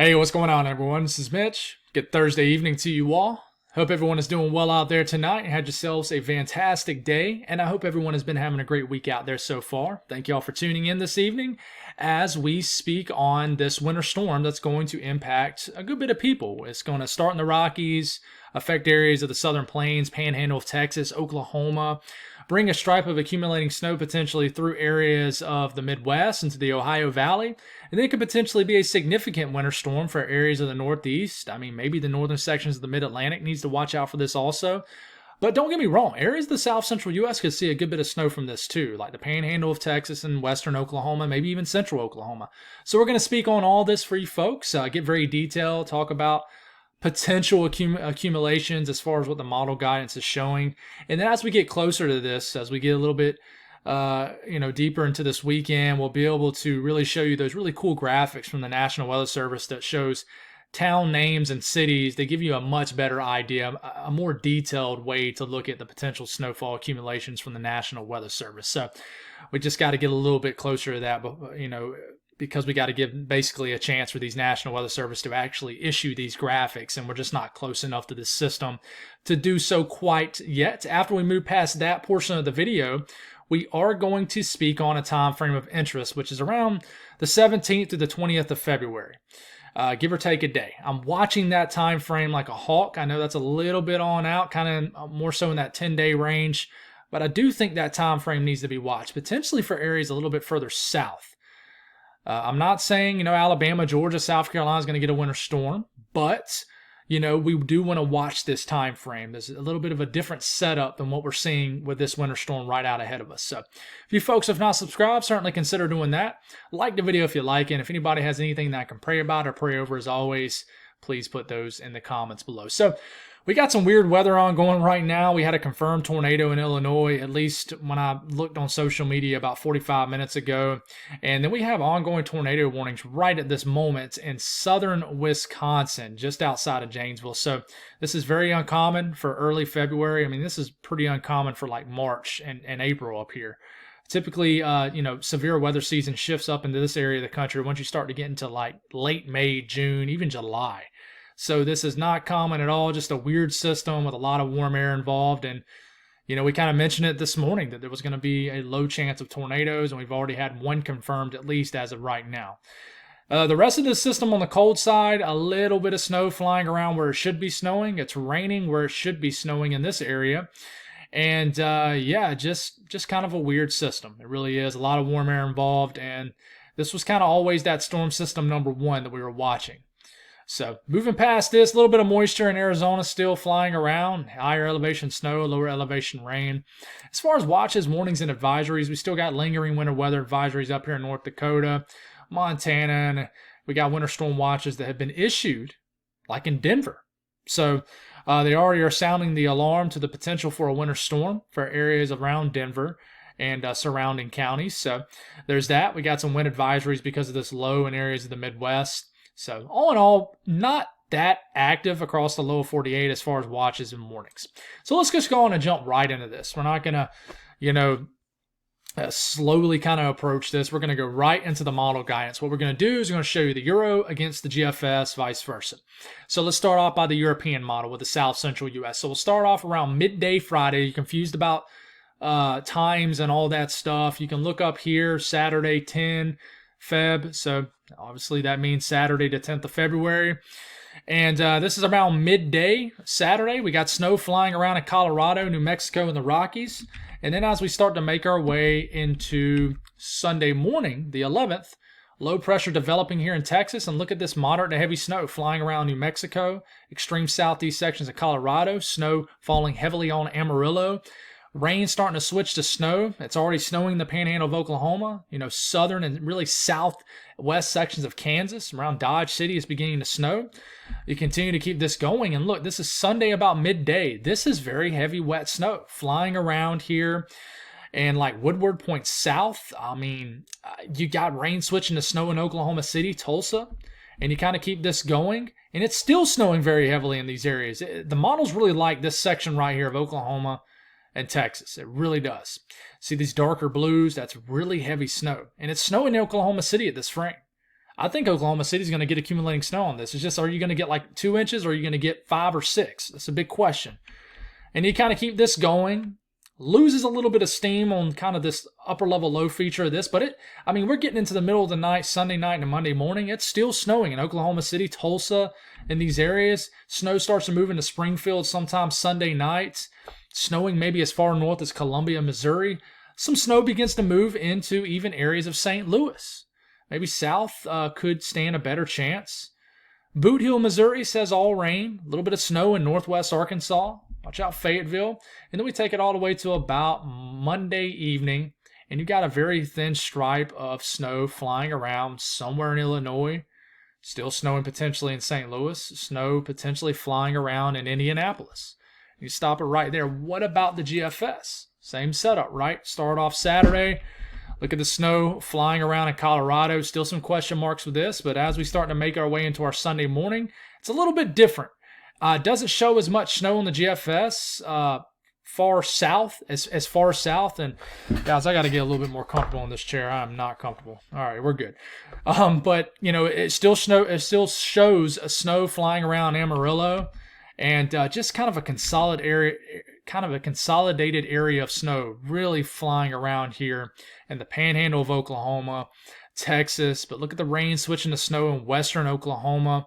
Hey, what's going on, everyone? This is Mitch. Good Thursday evening to you all. Hope everyone is doing well out there tonight and had yourselves a fantastic day. And I hope everyone has been having a great week out there so far. Thank you all for tuning in this evening as we speak on this winter storm that's going to impact a good bit of people. It's going to start in the Rockies, affect areas of the southern plains, panhandle of Texas, Oklahoma, bring a stripe of accumulating snow potentially through areas of the Midwest into the Ohio Valley. And then it could potentially be a significant winter storm for areas of the Northeast. I mean, maybe the northern sections of the Mid-Atlantic needs to watch out for this also. But don't get me wrong, areas of the south central U.S. could see a good bit of snow from this too, like the panhandle of Texas and western Oklahoma, maybe even central Oklahoma. So we're going to speak on all this for you folks, get very detailed, talk about potential accumulations as far as what the model guidance is showing. And then as we get closer to this, as we get a little bit deeper into this weekend, we'll be able to really show you those really cool graphics from the National Weather Service that shows town names and cities. They give you a much better idea, a more detailed way to look at the potential snowfall accumulations from the National Weather Service. So we just got to get a little bit closer to that, because we got to give basically a chance for these National Weather Service to actually issue these graphics, and we're just not close enough to this system to do so quite yet. After we move past that portion of the video, we are going to speak on a time frame of interest, which is around the 17th to the 20th of February, give or take a day. I'm watching that time frame like a hawk. I know that's a little bit on out, kind of more so in that 10-day range, but I do think that time frame needs to be watched, potentially for areas a little bit further south. I'm not saying, Alabama, Georgia, South Carolina is going to get a winter storm, but, we do want to watch this time frame. There's a little bit of a different setup than what we're seeing with this winter storm right out ahead of us. So if you folks have not subscribed, certainly consider doing that. Like the video if you like it. And if anybody has anything that I can pray about or pray over, as always, please put those in the comments below. So we got some weird weather on going right now. We had a confirmed tornado in Illinois, at least when I looked on social media about 45 minutes ago. And then we have ongoing tornado warnings right at this moment in southern Wisconsin, just outside of Janesville. So this is very uncommon for early February. I mean, this is pretty uncommon for like March and April up here. Typically, severe weather season shifts up into this area of the country once you start to get into like late May, June, even July. So this is not common at all, just a weird system with a lot of warm air involved. And, we kind of mentioned it this morning that there was going to be a low chance of tornadoes, and we've already had one confirmed, at least as of right now. The rest of the system on the cold side, a little bit of snow flying around where it should be snowing. It's raining where it should be snowing in this area. And, just kind of a weird system. It really is. A lot of warm air involved, and this was kind of always that storm system number one that we were watching. So moving past this, a little bit of moisture in Arizona still flying around, higher elevation snow, lower elevation rain. As far as watches, warnings, and advisories, we still got lingering winter weather advisories up here in North Dakota, Montana, and we got winter storm watches that have been issued, like in Denver. So they already are sounding the alarm to the potential for a winter storm for areas around Denver and surrounding counties. So there's that. We got some wind advisories because of this low in areas of the Midwest. So all in all, not that active across the lower 48 as far as watches and warnings. So let's just go on and jump right into this. We're not going to, slowly kind of approach this. We're going to go right into the model guidance. What we're going to do is we're going to show you the Euro against the GFS, vice versa. So let's start off by the European model with the South Central U.S. So we'll start off around midday Friday. You're confused about times and all that stuff. You can look up here, Saturday, 10 Feb. So obviously that means Saturday the 10th of February. And this is around midday Saturday. We got snow flying around in Colorado, New Mexico, and the Rockies. And then as we start to make our way into Sunday morning, the 11th, low pressure developing here in Texas. And look at this moderate to heavy snow flying around New Mexico, extreme southeast sections of Colorado, snow falling heavily on Amarillo. Rain starting to switch to snow. It's already snowing in the panhandle of Oklahoma. Southern and really southwest sections of Kansas. Around Dodge City is beginning to snow. You continue to keep this going. And look, this is Sunday about midday. This is very heavy, wet snow flying around here. And like Woodward Point South, you got rain switching to snow in Oklahoma City, Tulsa. And you kind of keep this going. And it's still snowing very heavily in these areas. The models really like this section right here of Oklahoma and Texas. It really does. See these darker blues? That's really heavy snow. And it's snowing in Oklahoma City at this frame. I think Oklahoma City's going to get accumulating snow on this. It's just, are you going to get like 2 inches or are you going to get 5 or 6? That's a big question. And you kind of keep this going. Loses a little bit of steam on kind of this upper level low feature of this, but we're getting into the middle of the night, Sunday night and Monday morning. It's still snowing in Oklahoma City, Tulsa, in these areas. Snow starts to move into Springfield sometime Sunday night. Snowing maybe as far north as Columbia, Missouri. Some snow begins to move into even areas of St. Louis. Maybe south could stand a better chance. Boot Hill, Missouri says all rain. A little bit of snow in northwest Arkansas. Watch out, Fayetteville. And then we take it all the way to about Monday evening, and you got a very thin stripe of snow flying around somewhere in Illinois. Still snowing potentially in St. Louis. Snow potentially flying around in Indianapolis. You stop it right there. What about the GFS? Same setup, right? Start off Saturday. Look at the snow flying around in Colorado. Still some question marks with this, but as we start to make our way into our Sunday morning, it's a little bit different. It doesn't show as much snow on the GFS far south, as far south. And guys, I got to get a little bit more comfortable in this chair. I'm not comfortable. All right, we're good. But it still shows a snow flying around Amarillo, and just kind of a consolidated area of snow really flying around here in the Panhandle of Oklahoma, Texas. But look at the rain switching to snow in western Oklahoma.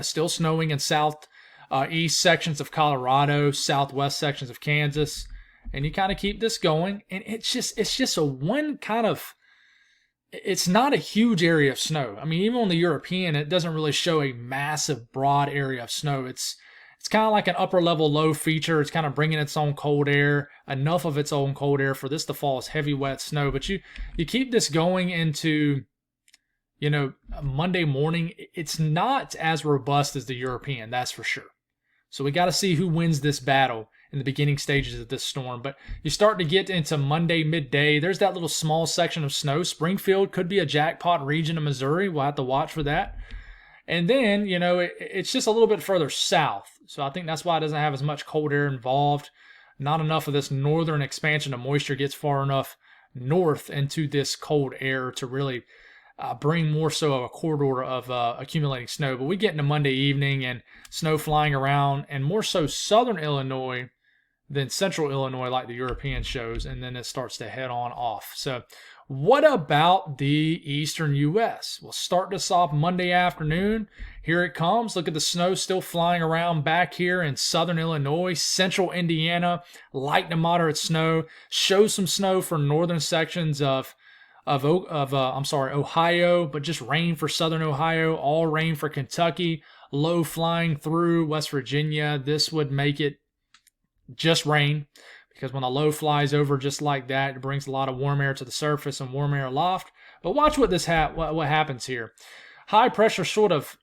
Still snowing in southeast sections of Colorado, southwest sections of Kansas, and you kind of keep this going. And it's just it's not a huge area of snow. Even on the European, it doesn't really show a massive, broad area of snow. It's kind of like an upper level low feature. It's kind of bringing its own cold air, enough of its own cold air for this to fall as heavy, wet snow. But you keep this going into Monday morning. It's not as robust as the European, that's for sure. So we got to see who wins this battle in the beginning stages of this storm. But you start to get into Monday midday. There's that little small section of snow. Springfield could be a jackpot region of Missouri. We'll have to watch for that. And then, it's just a little bit further south. So I think that's why it doesn't have as much cold air involved. Not enough of this northern expansion of moisture gets far enough north into this cold air to really bring more so of a corridor of accumulating snow. But we get into Monday evening and snow flying around, and more so southern Illinois than central Illinois like the European shows, and then it starts to head on off. So what about the eastern U.S.? We'll start this off Monday afternoon. Here it comes. Look at the snow still flying around back here in southern Illinois, central Indiana, light to moderate snow. Show some snow for northern sections of Ohio, but just rain for southern Ohio, all rain for Kentucky, low flying through West Virginia. This would make it just rain, because when a low flies over just like that, it brings a lot of warm air to the surface and warm air aloft. But watch what what happens here. High pressure sort of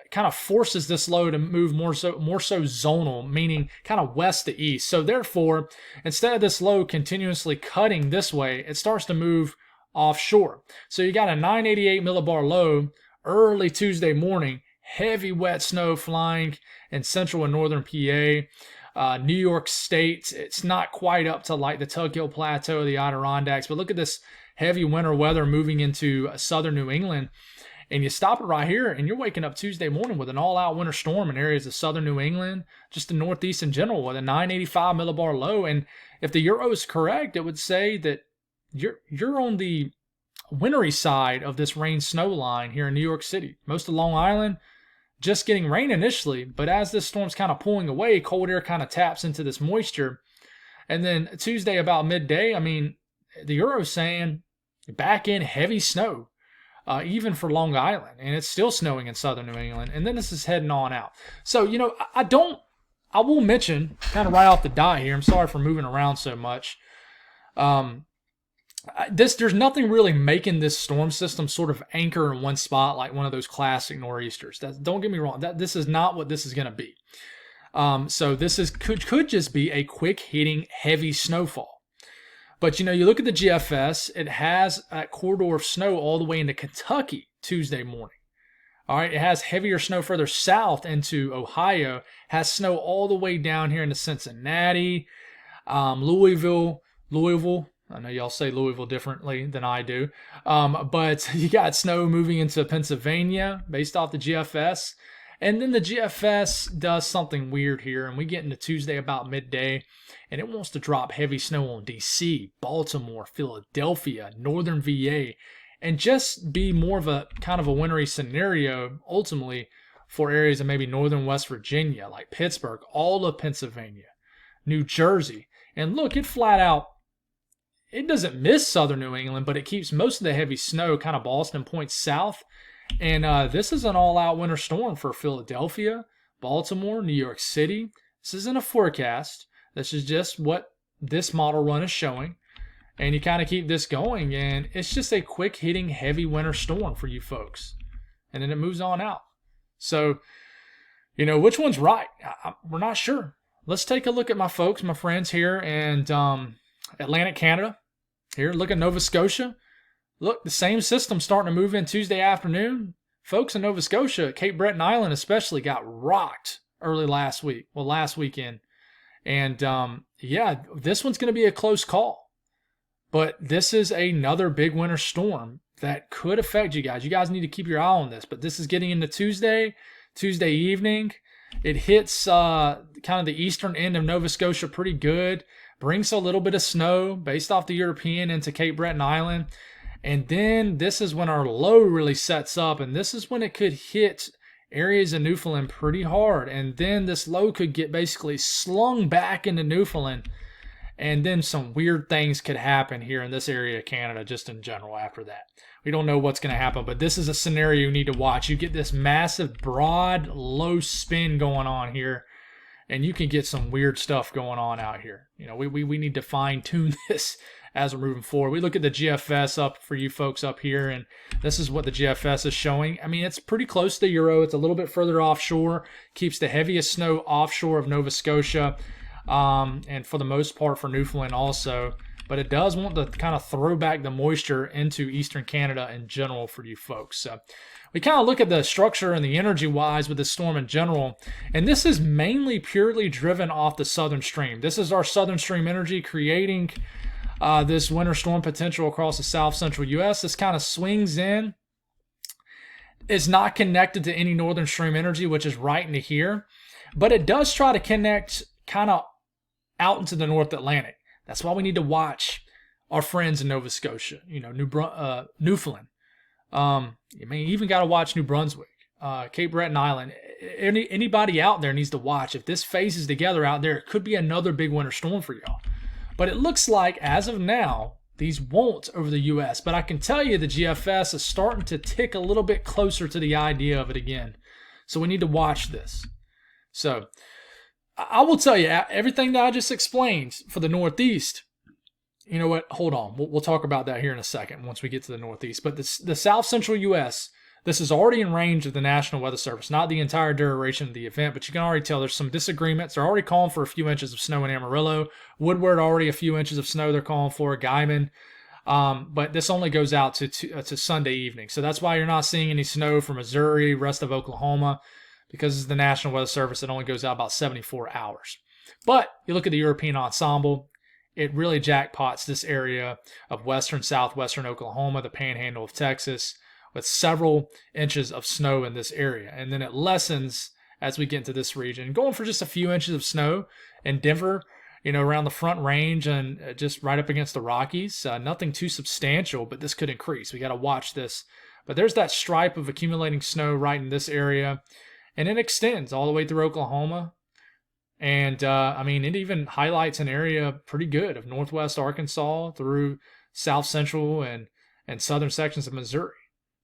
kind of forces this low to move more so zonal, meaning kind of west to east. So therefore, instead of this low continuously cutting this way, it starts to move offshore. So you got a 988 millibar low early Tuesday morning, heavy wet snow flying in central and northern PA. New York State, it's not quite up to like the Tug Hill Plateau or the Adirondacks, but look at this heavy winter weather moving into southern New England. And you stop it right here, and you're waking up Tuesday morning with an all-out winter storm in areas of southern New England, just the Northeast in general, with a 985 millibar low. And if the Euro is correct, it would say that you're on the wintry side of this rain-snow line here in New York City. Most of Long Island just getting rain initially, but as this storm's kind of pulling away, cold air kind of taps into this moisture. And then Tuesday about midday, the Euro's saying back in heavy snow, even for Long Island, and it's still snowing in southern New England. And then this is heading on out. So, I will mention kind of right off the dot here, I'm sorry for moving around so much. There's nothing really making this storm system sort of anchor in one spot like one of those classic nor'easters. Don't get me wrong. This is not what this is going to be. So this could just be a quick hitting heavy snowfall. But you look at the GFS, it has a corridor of snow all the way into Kentucky Tuesday morning. All right, it has heavier snow further south into Ohio, has snow all the way down here into Cincinnati, Louisville, I know y'all say Louisville differently than I do. But you got snow moving into Pennsylvania based off the GFS. And then the GFS does something weird here, and we get into Tuesday about midday, and it wants to drop heavy snow on D.C., Baltimore, Philadelphia, northern VA, and just be more of a kind of a wintry scenario ultimately for areas of maybe northern West Virginia, like Pittsburgh, all of Pennsylvania, New Jersey. And look, it flat out, it doesn't miss southern New England, but it keeps most of the heavy snow kind of Boston points south. And this is an all-out winter storm for Philadelphia, Baltimore, New York City. This isn't a forecast. This is just what this model run is showing. And you kind of keep this going, and it's just a quick-hitting, heavy winter storm for you folks. And then it moves on out. So, which one's right? We're not sure. Let's take a look at my folks, my friends here in Atlantic Canada. Here, look at Nova Scotia. Look, the same system starting to move in Tuesday afternoon. Folks in Nova Scotia, Cape Breton Island especially, got rocked early last weekend. And this one's going to be a close call. But this is another big winter storm that could affect you guys. You guys need to keep your eye on this. But this is getting into Tuesday evening. It hits kind of the eastern end of Nova Scotia pretty good. Brings a little bit of snow based off the European into Cape Breton Island. And then this is when our low really sets up, and this is when it could hit areas of Newfoundland pretty hard. And then this low could get basically slung back into Newfoundland, and then some weird things could happen here in this area of Canada just in general after that. We don't know what's going to happen, but this is a scenario you need to watch. You get this massive, broad, low spin going on here, and you can get some weird stuff going on out here. We need to fine-tune this as we're moving forward. We look at the GFS up for you folks up here, and this is what the GFS is showing. I mean, it's pretty close to the Euro. It's a little bit further offshore, keeps the heaviest snow offshore of Nova Scotia, and for the most part for Newfoundland also. But it does want to kind of throw back the moisture into eastern Canada in general for you folks. So we kind of look at the structure and the energy-wise with the storm in general, and this is mainly purely driven off the southern stream. This is our southern stream energy creating this winter storm potential across the south-central U.S. This kind of swings in. It's not connected to any northern stream energy, which is right into here. But it does try to connect kind of out into the North Atlantic. That's why we need to watch our friends in Nova Scotia, Newfoundland. You even got to watch New Brunswick, Cape Breton Island. Anybody out there needs to watch. If this phases together out there, it could be another big winter storm for y'all. But it looks like, as of now, these won't over the U.S. But I can tell you the GFS is starting to tick a little bit closer to the idea of it again. So we need to watch this. So I will tell you, everything that I just explained for the Northeast, you know what? Hold on. We'll talk about that here in a second once we get to the Northeast. But the South-Central U.S., this is already in range of the National Weather Service, not the entire duration of the event, but you can already tell there's some disagreements. They're already calling for a few inches of snow in Amarillo. Woodward, already a few inches of snow they're calling for. Guyman. But this only goes out to Sunday evening. So that's why you're not seeing any snow from Missouri, rest of Oklahoma, because it's the National Weather Service. It only goes out about 74 hours. But you look at the European ensemble, it really jackpots this area of western, southwestern Oklahoma, the panhandle of Texas, with several inches of snow in this area. And then it lessens as we get into this region, going for just a few inches of snow in Denver, around the Front Range and just right up against the Rockies. Nothing too substantial, but this could increase. We got to watch this. But there's that stripe of accumulating snow right in this area, and it extends all the way through Oklahoma. And, it even highlights an area pretty good of northwest Arkansas through south central and southern sections of Missouri.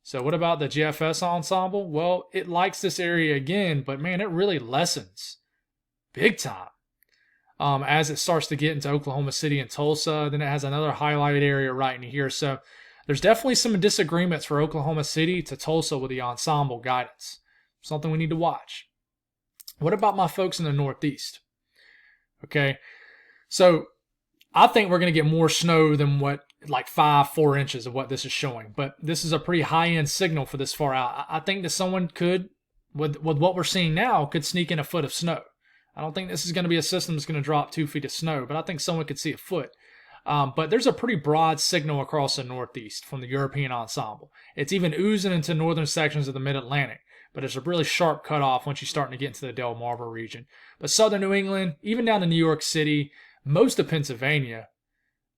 So what about the GFS ensemble? Well, it likes this area again, but man, it really lessens big time as it starts to get into Oklahoma City and Tulsa. Then it has another highlighted area right in here. So there's definitely some disagreements for Oklahoma City to Tulsa with the ensemble guidance. Something we need to watch. What about my folks in the Northeast? Okay, so I think we're going to get more snow than what, like 4 inches of what this is showing. But this is a pretty high-end signal for this far out. I think that someone could, with what we're seeing now, could sneak in a foot of snow. I don't think this is going to be a system that's going to drop 2 feet of snow, but I think someone could see a foot. But there's a pretty broad signal across the Northeast from the European ensemble. It's even oozing into northern sections of the Mid-Atlantic, but it's a really sharp cutoff once you're starting to get into the Delmarva region. But southern New England, even down to New York City, most of Pennsylvania,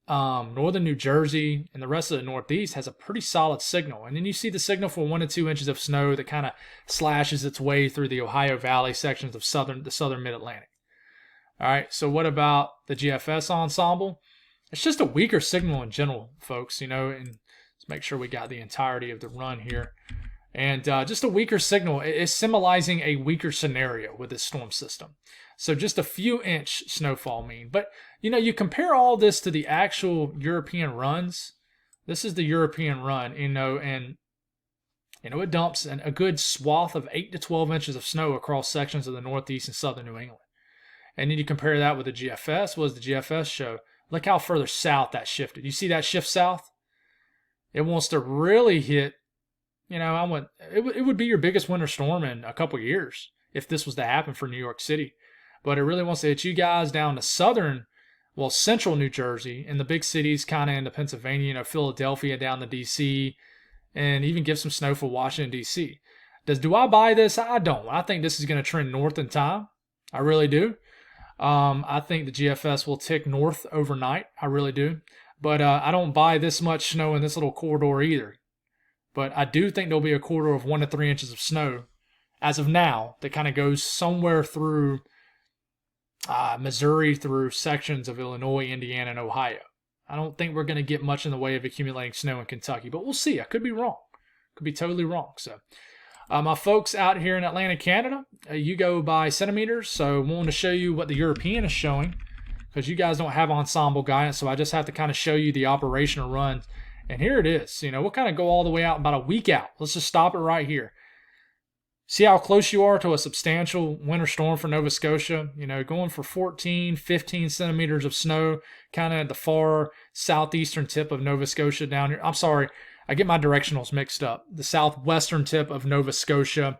northern New Jersey, and the rest of the Northeast has a pretty solid signal. And then you see the signal for 1 to 2 inches of snow that kind of slashes its way through the Ohio Valley sections of the southern Mid-Atlantic. All right, so what about the GFS ensemble? It's just a weaker signal in general, folks, and let's make sure we got the entirety of the run here. And just a weaker signal is symbolizing a weaker scenario with this storm system. So just a few inch snowfall mean. But, you compare all this to the actual European runs. This is the European run, and, it dumps a good swath of 8 to 12 inches of snow across sections of the Northeast and southern New England. And then you compare that with the GFS. What does the GFS show? Look how further south that shifted. You see that shift south? It wants to really hit, it would be your biggest winter storm in a couple years if this was to happen for New York City. But it really wants to hit you guys down to central New Jersey, and the big cities kind of into Pennsylvania, Philadelphia down to D.C., and even give some snow for Washington, D.C. Do I buy this? I don't. I think this is going to trend north in time. I really do. I think the GFS will tick north overnight. I really do. But I don't buy this much snow in this little corridor either. But I do think there'll be a corridor of 1 to 3 inches of snow as of now that kind of goes somewhere through Missouri, through sections of Illinois, Indiana, and Ohio. I don't think we're going to get much in the way of accumulating snow in Kentucky, but we'll see. I could be wrong. Could be totally wrong. So my folks out here in Atlanta, Canada, you go by centimeters. So I want to show you what the European is showing, because you guys don't have ensemble guidance, so I just have to kind of show you the operational run. And here it is. We'll kind of go all the way out about a week out. Let's just stop it right here. See how close you are to a substantial winter storm for Nova Scotia? Going for 14, 15 centimeters of snow, kind of at the far southeastern tip of Nova Scotia down here. I'm sorry, I get my directionals mixed up. The southwestern tip of Nova Scotia.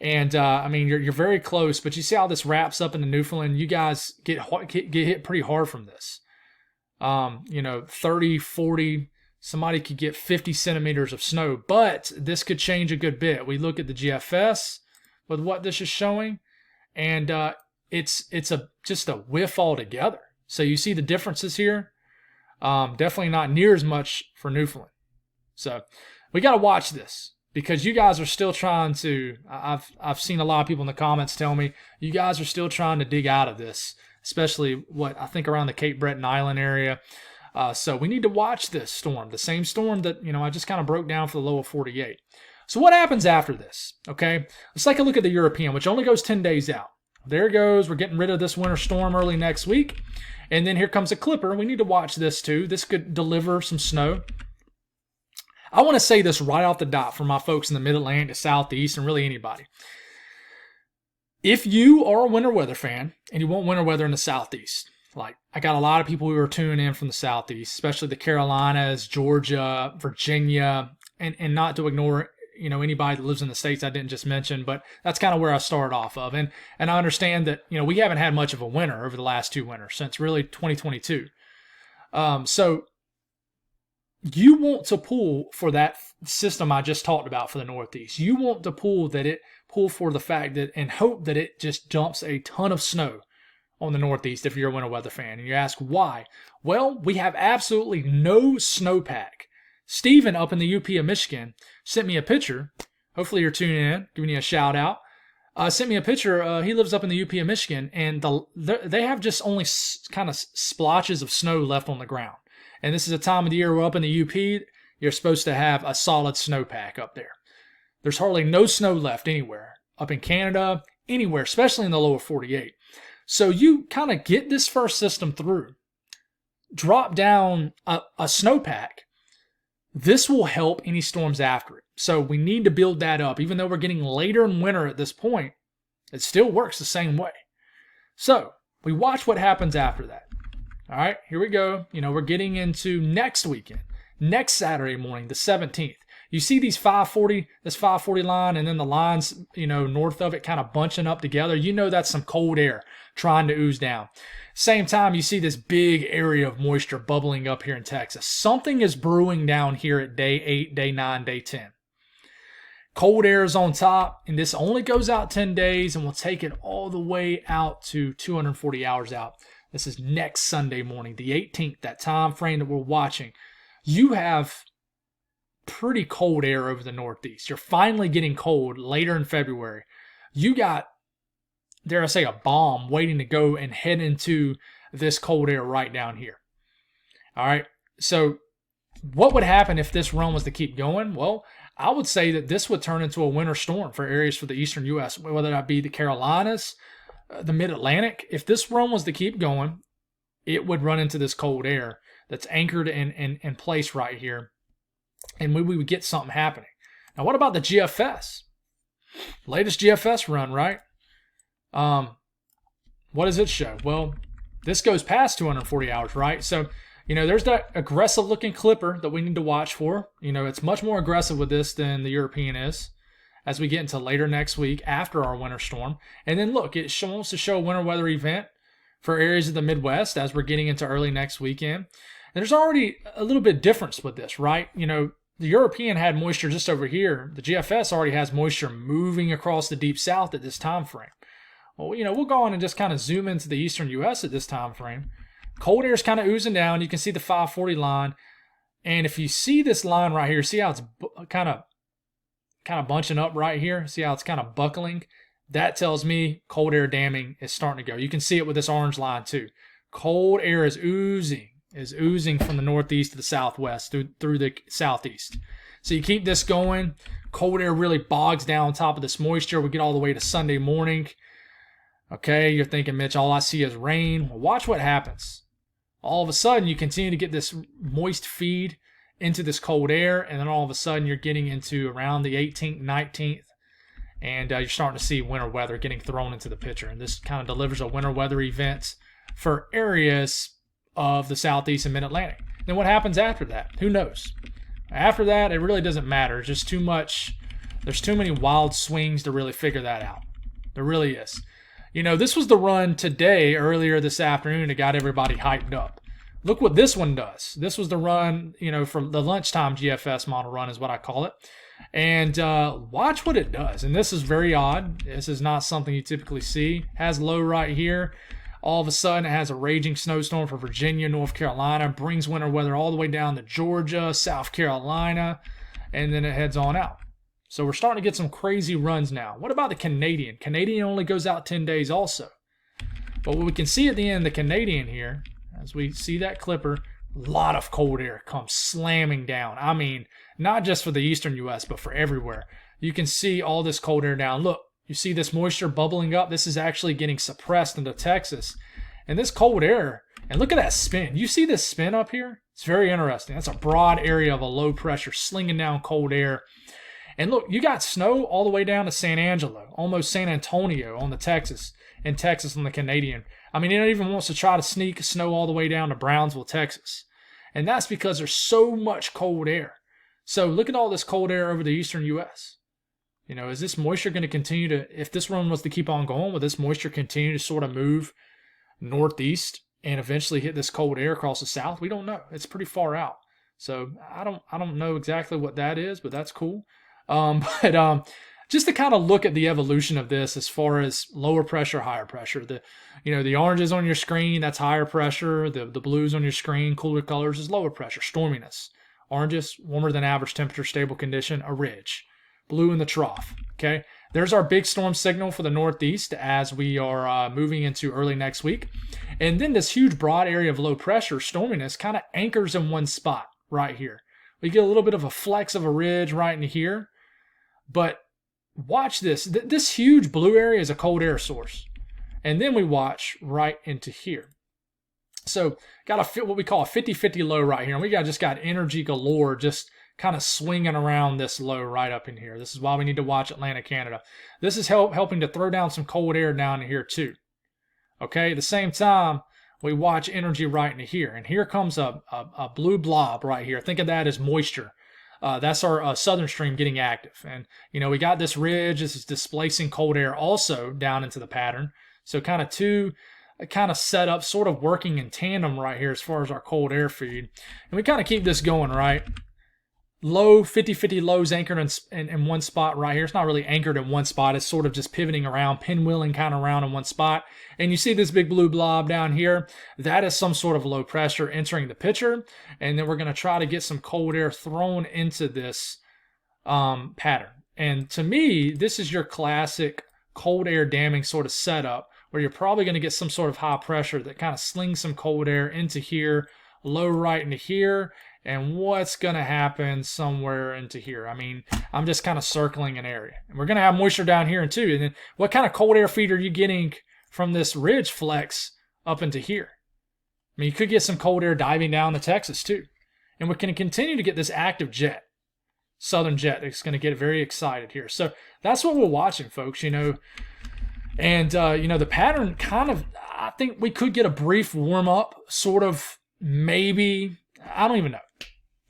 And, you're very close, but you see how this wraps up into Newfoundland? You guys get hit pretty hard from this. 30, 40, somebody could get 50 centimeters of snow, but this could change a good bit. We look at the GFS with what this is showing, and it's just a whiff altogether. So you see the differences here. Definitely not near as much for Newfoundland. So we got to watch this, because you guys are still trying to, I've seen a lot of people in the comments tell me, you guys are still trying to dig out of this, especially what I think around the Cape Breton Island area. So we need to watch this storm, the same storm that, I just kind of broke down for the lower 48. So what happens after this? Okay, let's take a look at the European, which only goes 10 days out. There it goes. We're getting rid of this winter storm early next week. And then here comes a clipper. We need to watch this too. This could deliver some snow. I want to say this right off the dot for my folks in the Mid-Atlantic, the Southeast, and really anybody. If you are a winter weather fan and you want winter weather in the Southeast, like I got a lot of people who are tuning in from the Southeast, especially the Carolinas, Georgia, Virginia, and not to ignore, anybody that lives in the States I didn't just mention, but that's kind of where I started off of. And I understand that, we haven't had much of a winter over the last 2 winters since really 2022. So you want to pull for that system I just talked about for the Northeast. You want to pull for the fact that, and hope that it just dumps a ton of snow on the Northeast if you're a winter weather fan. And you ask why? Well, we have absolutely no snowpack. Steven up in the UP of Michigan sent me a picture. Hopefully you're tuning in, giving you a shout out. Sent me a picture. He lives up in the UP of Michigan, and they have just only kind of splotches of snow left on the ground. And this is a time of the year we're up in the UP, you're supposed to have a solid snowpack up there. There's hardly no snow left anywhere. Up in Canada, anywhere, especially in the lower 48. So you kind of get this first system through, drop down a snowpack. This will help any storms after it. So we need to build that up. Even though we're getting later in winter at this point, it still works the same way. So we watch what happens after that. All right, here we go. We're getting into next weekend, next Saturday morning, the 17th. You see these 540, this 540 line, and then the lines, north of it kind of bunching up together. You know that's some cold air trying to ooze down. Same time, you see this big area of moisture bubbling up here in Texas. Something is brewing down here at day 8, day 9, day 10. Cold air is on top, and this only goes out 10 days, and we'll take it all the way out to 240 hours out. This is next Sunday morning, the 18th, that time frame that we're watching. You have pretty cold air over the Northeast. You're finally getting cold later in February. You got, dare I say, a bomb waiting to go and head into this cold air right down here. All right, so what would happen if this run was to keep going? Well, I would say that this would turn into a winter storm for areas for the eastern U.S., whether that be the Carolinas, the mid-Atlantic. If this run was to keep going, it would run into this cold air that's anchored in place right here, and we would get something happening. Now, what about the GFS? Latest GFS run, right? What does it show? Well, this goes past 240 hours, right? So, there's that aggressive looking clipper that we need to watch for. It's much more aggressive with this than the European is as we get into later next week after our winter storm. And then look, it wants to show a winter weather event for areas of the Midwest as we're getting into early next weekend. And there's already a little bit difference with this, right? The European had moisture just over here. The GFS already has moisture moving across the deep south at this time frame. Well, we'll go on and just kind of zoom into the eastern U.S. at this time frame. Cold air is kind of oozing down. You can see the 540 line. And if you see this line right here, see how it's kind of bunching up right here? See how it's kind of buckling? That tells me cold air damming is starting to go. You can see it with this orange line too. Cold air is oozing from the northeast to the southwest through the southeast. So you keep this going. Cold air really bogs down on top of this moisture. We get all the way to Sunday morning. Okay, you're thinking, Mitch, all I see is rain. Well, watch what happens. All of a sudden, you continue to get this moist feed into this cold air, and then all of a sudden, you're getting into around the 18th, 19th, and you're starting to see winter weather getting thrown into the picture. And this kind of delivers a winter weather event for areas of the southeast and mid-Atlantic. Then what happens after that? Who knows? After that, it really doesn't matter. It's just too much. There's too many wild swings to really figure that out. There really is. This was the run today, earlier this afternoon, that got everybody hyped up. Look what this one does. This was the run, from the lunchtime GFS model run is what I call it. And watch what it does. And this is very odd. This is not something you typically see. Has low right here. All of a sudden, it has a raging snowstorm for Virginia, North Carolina. Brings winter weather all the way down to Georgia, South Carolina. And then it heads on out. So we're starting to get some crazy runs now. What about the Canadian? Canadian only goes out 10 days also. But what we can see at the end of the Canadian here, as we see that clipper, a lot of cold air comes slamming down. I mean, not just for the eastern U.S., but for everywhere. You can see all this cold air down. Look, you see this moisture bubbling up. This is actually getting suppressed into Texas. And this cold air, and look at that spin. You see this spin up here? It's very interesting. That's a broad area of a low pressure slinging down cold air. And look, you got snow all the way down to San Angelo, almost San Antonio on the Texas, and Texas on the Canadian. I mean, it even wants to try to sneak snow all the way down to Brownsville, Texas. And that's because there's so much cold air. So look at all this cold air over the eastern U.S. Is this moisture going to continue to, if this run was to keep on going, will this moisture continue to sort of move northeast and eventually hit this cold air across the south? We don't know. It's pretty far out. So I don't know exactly what that is, but that's cool. Just to kind of look at the evolution of this as far as lower pressure, higher pressure. The oranges on your screen, that's higher pressure. The blues on your screen, cooler colors, is lower pressure, storminess. Oranges, warmer than average temperature, stable condition, a ridge. Blue in the trough, okay? There's our big storm signal for the northeast as we are moving into early next week. And then this huge broad area of low pressure, storminess, kind of anchors in one spot right here. We get a little bit of a flex of a ridge right in here. But watch this. This huge blue area is a cold air source. And then we watch right into here. So got what we call a 50-50 low right here. And we just got energy galore just kind of swinging around this low right up in here. This is why we need to watch Atlantic Canada. This is helping to throw down some cold air down in here too. Okay, at the same time, we watch energy right into here. And here comes a blue blob right here. Think of that as moisture. that's our southern stream getting active. And, we got this ridge. This is displacing cold air also down into the pattern. So kind of two kind of set up, sort of working in tandem right here as far as our cold air feed. And we kind of keep this going, right? Low 50-50 lows anchored in one spot right here. It's not really anchored in one spot. It's sort of just pivoting around, pinwheeling kind of around in one spot. And you see this big blue blob down here. That is some sort of low pressure entering the pitcher. And then we're going to try to get some cold air thrown into this pattern. And to me, this is your classic cold air damming sort of setup where you're probably going to get some sort of high pressure that kind of slings some cold air into here, low right into here. And what's going to happen somewhere into here? I mean, I'm just kind of circling an area. And we're going to have moisture down here too. And then what kind of cold air feed are you getting from this ridge flex up into here? I mean, you could get some cold air diving down to Texas too. And we're going to continue to get this active jet, southern jet, that's going to get very excited here. So that's what we're watching, folks, And, the pattern kind of, I think we could get a brief warm up, sort of, maybe. I don't even know.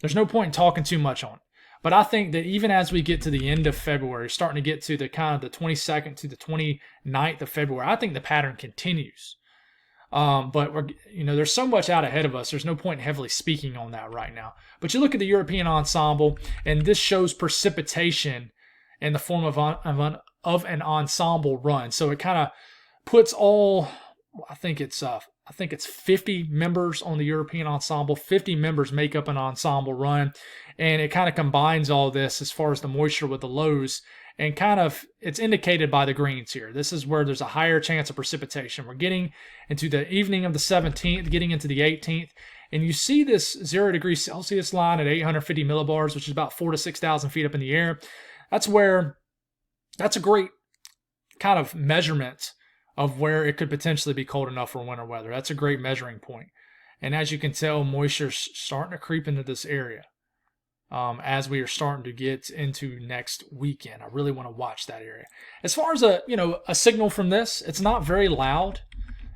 There's no point in talking too much on it. But I think that even as we get to the end of February, starting to get to the kind of the 22nd to the 29th of February, I think the pattern continues. But there's so much out ahead of us. There's no point in heavily speaking on that right now. But you look at the European ensemble, and this shows precipitation in the form of an ensemble run. So it kind of puts all, I think it's 50 members on the European ensemble. 50 members make up an ensemble run. And it kind of combines all this as far as the moisture with the lows. And kind of, it's indicated by the greens here. This is where there's a higher chance of precipitation. We're getting into the evening of the 17th, getting into the 18th. And you see this 0 degrees Celsius line at 850 millibars, which is about 4,000 to 6,000 feet up in the air. That's a great kind of measurement of where it could potentially be cold enough for winter weather. That's a great measuring point. And as you can tell, moisture's starting to creep into this area as we are starting to get into next weekend. I really want to watch that area. As far as a signal from this, it's not very loud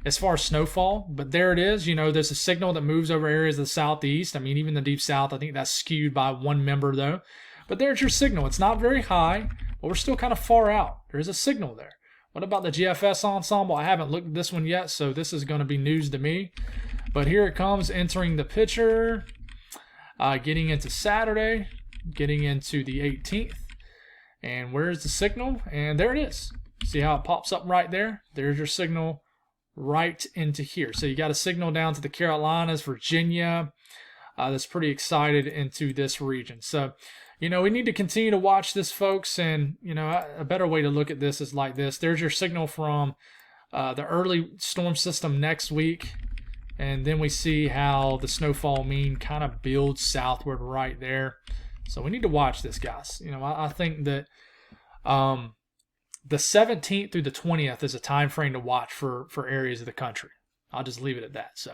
as far as snowfall, but there it is. There's a signal that moves over areas of the southeast. I mean, even the deep south, I think that's skewed by one member though. But there's your signal. It's not very high, but we're still kind of far out. There's a signal there. What about the GFS ensemble? I haven't looked at this one yet, so this is going to be news to me. But here it comes, entering the pitcher, getting into Saturday, getting into the 18th. And where's the signal? And there it is. See how it pops up right there? There's your signal right into here. So you got a signal down to the Carolinas, Virginia. That's pretty excited into this region. So, we need to continue to watch this, folks. And, a better way to look at this is like this. There's your signal from the early storm system next week. And then we see how the snowfall mean kind of builds southward right there. So we need to watch this, guys. I think that the 17th through the 20th is a time frame to watch for areas of the country. I'll just leave it at that. So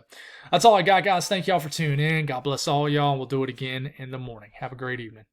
that's all I got, guys. Thank y'all for tuning in. God bless all y'all. We'll do it again in the morning. Have a great evening.